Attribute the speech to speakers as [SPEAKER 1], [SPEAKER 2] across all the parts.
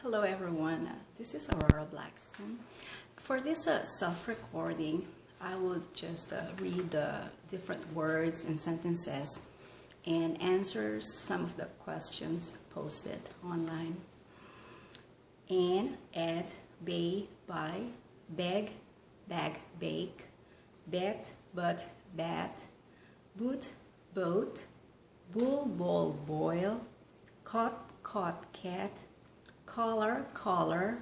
[SPEAKER 1] Hello everyone, this is Aurora Blackston. For this self-recording, I would just read the different words and sentences and answer some of the questions posted online. An, add, bay, buy, beg, bag, bake, bet, but, bat, boot, boat, bull, bowl, boil, caught, caught, cat, collar, collar,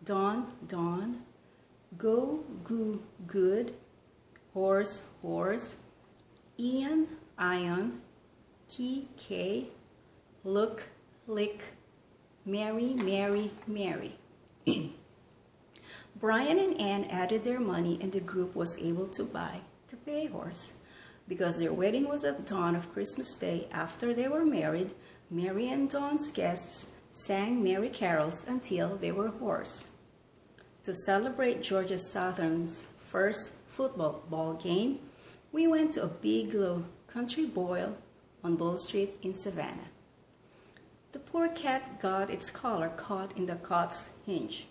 [SPEAKER 1] dawn, dawn, go, goo, good, horse, horse, ion, ion, key, key, look, lick, Mary, Mary, Mary. Brian and Ann added their money and the group was able to buy the bay horse. Because their wedding was at dawn of Christmas Day after they were married, Mary and Dawn's guests sang merry carols until they were hoarse. To celebrate Georgia Southern's first football game, we went to a big low country boil on Bull Street in Savannah. The poor cat got its collar caught in the cot's hinge.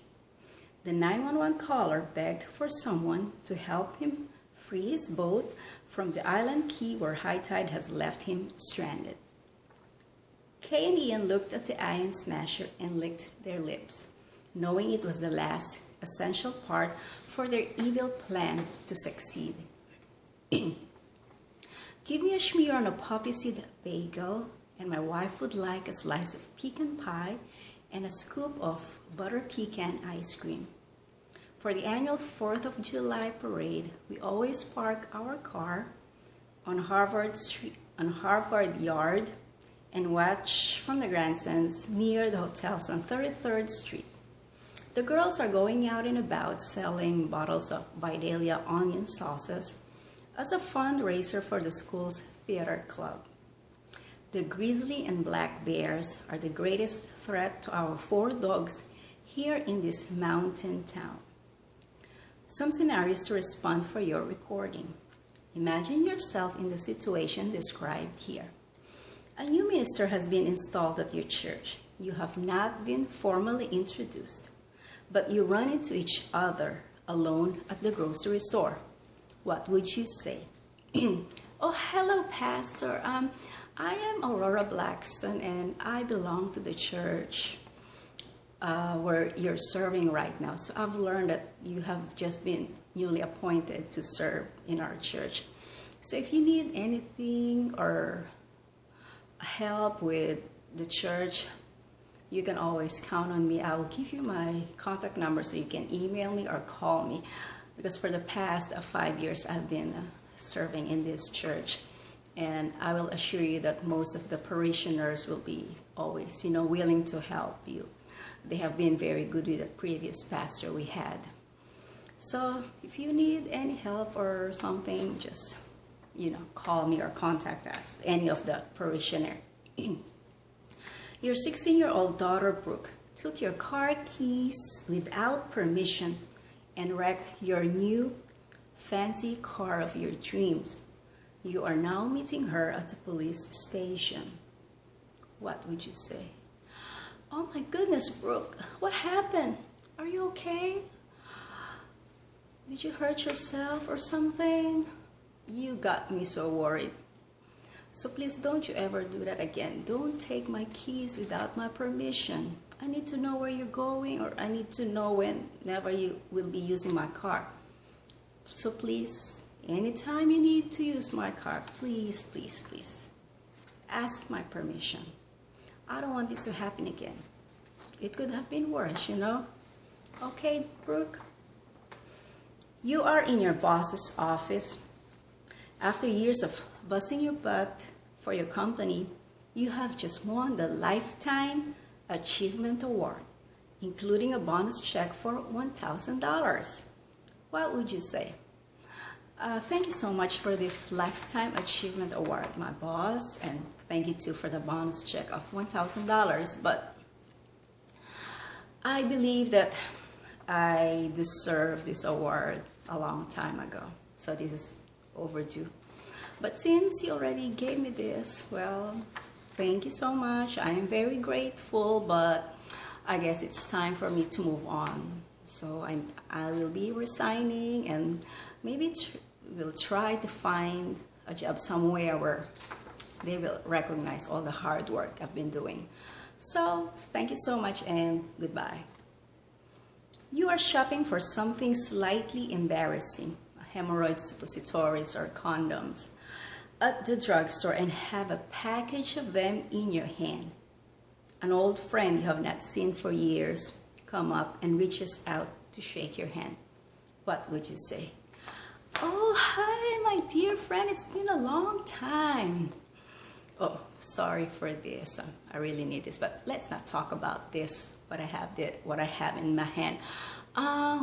[SPEAKER 1] The 911 caller begged for someone to help him free his boat from the island key where high tide has left him stranded. Kay and Ian looked at the iron smasher and licked their lips, knowing it was the last essential part for their evil plan to succeed. Give me a schmear on a poppy seed bagel, and my wife would like a slice of pecan pie and a scoop of butter pecan ice cream. For the annual 4th of July parade, we always park our car on Harvard Yard and watch from the grandstands near the hotels on 33rd Street. The girls are going out and about selling bottles of Vidalia onion sauces as a fundraiser for the school's theater club. The grizzly and black bears are the greatest threat to our 4 dogs here in this mountain town. Some scenarios to respond for your recording. Imagine yourself in the situation described here. A new minister has been installed at your church. You have not been formally introduced, but you run into each other alone at the grocery store. What would you say? Oh, hello, Pastor. I am Aurora Blackston, and I belong to the church where you're serving right now. So I've learned that you have just been newly appointed to serve in our church. So if you need anything or help with the church, you can always count on me. I will give you my contact number so you can email me or call me, because for the past 5 years I've been serving in this church, and I will assure you that most of the parishioners will be always willing to help you. They have been very good with the previous pastor we had. So if you need any help or something, just call me or contact us, any of the parishioner. Your 16-year-old daughter, Brooke, took your car keys without permission and wrecked your new fancy car of your dreams. You are now meeting her at the police station. What would you say? Oh my goodness, Brooke, what happened? Are you okay? Did you hurt yourself or something? You got me so worried. So please don't you ever do that again. Don't take my keys without my permission. I need to know where you're going, or I need to know whenever you will be using my car. So please, anytime you need to use my car, please, please, please, ask my permission. I don't want this to happen again. It could have been worse, Okay, Brooke? You are in your boss's office. After years of busting your butt for your company, you have just won the Lifetime Achievement Award, including a bonus check for $1,000. What would you say? Thank you so much for this Lifetime Achievement Award, my boss, and thank you too for the bonus check of $1,000. But I believe that I deserve this award a long time ago, so this is overdue. But since you already gave me this, well, thank you so much. I am very grateful, but I guess it's time for me to move on. So I will be resigning, and maybe we'll try to find a job somewhere where they will recognize all the hard work I've been doing. So thank you so much, and goodbye. You are shopping for something slightly embarrassing, hemorrhoid suppositories or condoms, at the drugstore, and have a package of them in your hand. An old friend you have not seen for years come up and reaches out to shake your hand. What would you say? "Oh, hi, my dear friend. It's been a long time." "Oh, sorry for this. I really need this, but let's not talk about this. What I have in my hand.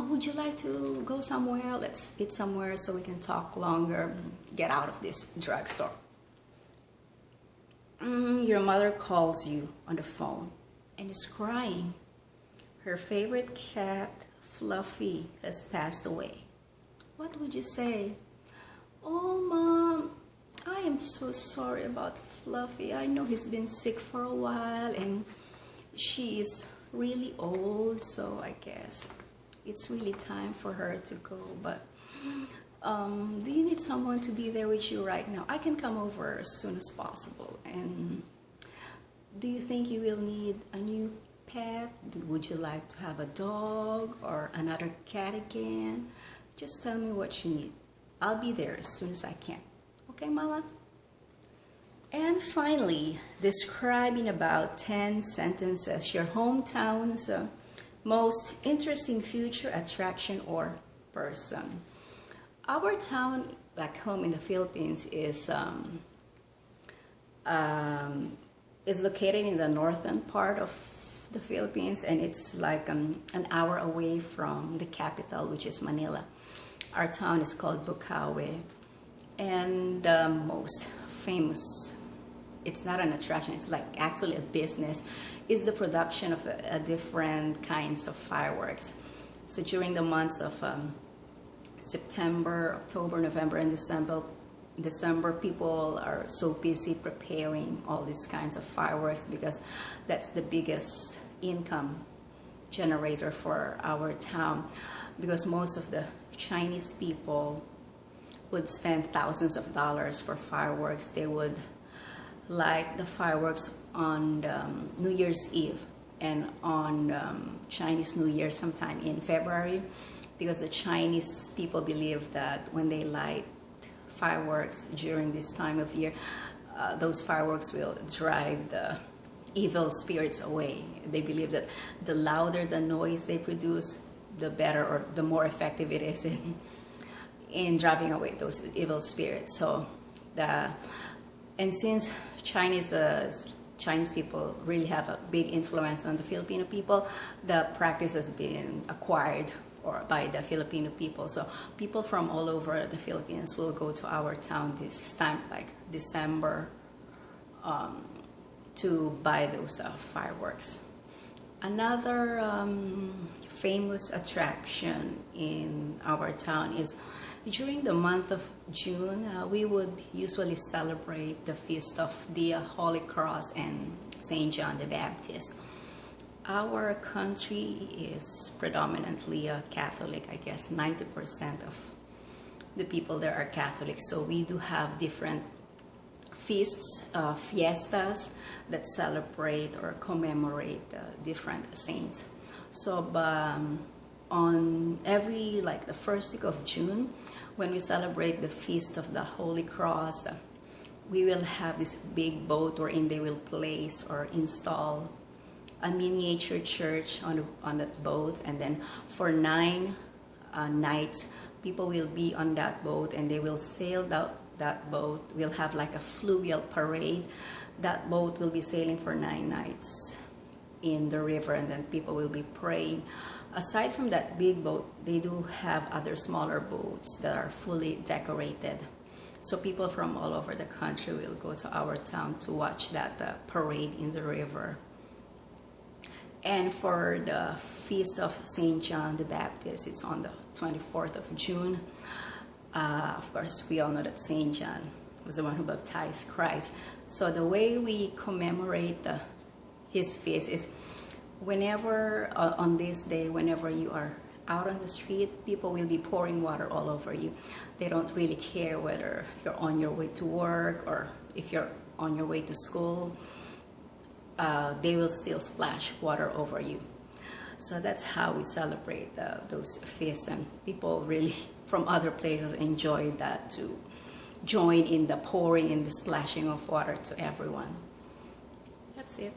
[SPEAKER 1] Would you like to go somewhere? Let's eat somewhere so we can talk longer. Get out of this drugstore." Your mother calls you on the phone and is crying. Her favorite cat, Fluffy, has passed away. What would you say? "Oh, Mom, I am so sorry about Fluffy. I know he's been sick for a while, and she is really old, so I guess it's really time for her to go. But do you need someone to be there with you right now? I can come over as soon as possible. And do you think you will need a new pet? Would you like to have a dog or another cat again? Just tell me what you need. I'll be there as soon as I can. Okay, Mama?" And finally, describe in about 10 sentences your hometown's most interesting future attraction or person. Our town back home in the Philippines is located in the northern part of the Philippines, and it's like an hour away from the capital, which is Manila. Our town is called Bukawi, and the most famous, it's not an attraction, it's like actually a business, is the production of different kinds of fireworks. So during the months of September, October, November, and December, people are so busy preparing all these kinds of fireworks because that's the biggest income generator for our town, because most of the Chinese people would spend thousands of dollars for fireworks. They would light the fireworks on New Year's Eve and on Chinese New Year sometime in February, because the Chinese people believe that when they light fireworks during this time of year, those fireworks will drive the evil spirits away. They believe that the louder the noise they produce, the better or the more effective it is in driving away those evil spirits. So and since Chinese people really have a big influence on the Filipino people, the practice has been acquired by the Filipino people. So people from all over the Philippines will go to our town this time, like December, to buy those fireworks. Another famous attraction in our town is during the month of June, we would usually celebrate the feast of the Holy Cross and St. John the Baptist. Our country is predominantly Catholic. I guess 90% of the people there are Catholic. So we do have different feasts, fiestas that celebrate or commemorate different saints. So on every, like the first week of June, when we celebrate the Feast of the Holy Cross, we will have this big boat wherein they will place or install a miniature church on that boat, and then for 9 nights people will be on that boat, and they will sail that boat. We'll have like a fluvial parade. That boat will be sailing for 9 nights in the river, and then people will be praying. Aside from that big boat, they do have other smaller boats that are fully decorated. So people from all over the country will go to our town to watch that parade in the river. And for the Feast of St. John the Baptist, it's on the 24th of June. Of course, we all know that St. John was the one who baptized Christ. So the way we commemorate his feast is whenever on this day, whenever you are out on the street, people will be pouring water all over you. They don't really care whether you're on your way to work or if you're on your way to school. They will still splash water over you. So that's how we celebrate those feasts, and people really from other places enjoy that, to join in the pouring and the splashing of water to everyone. That's it.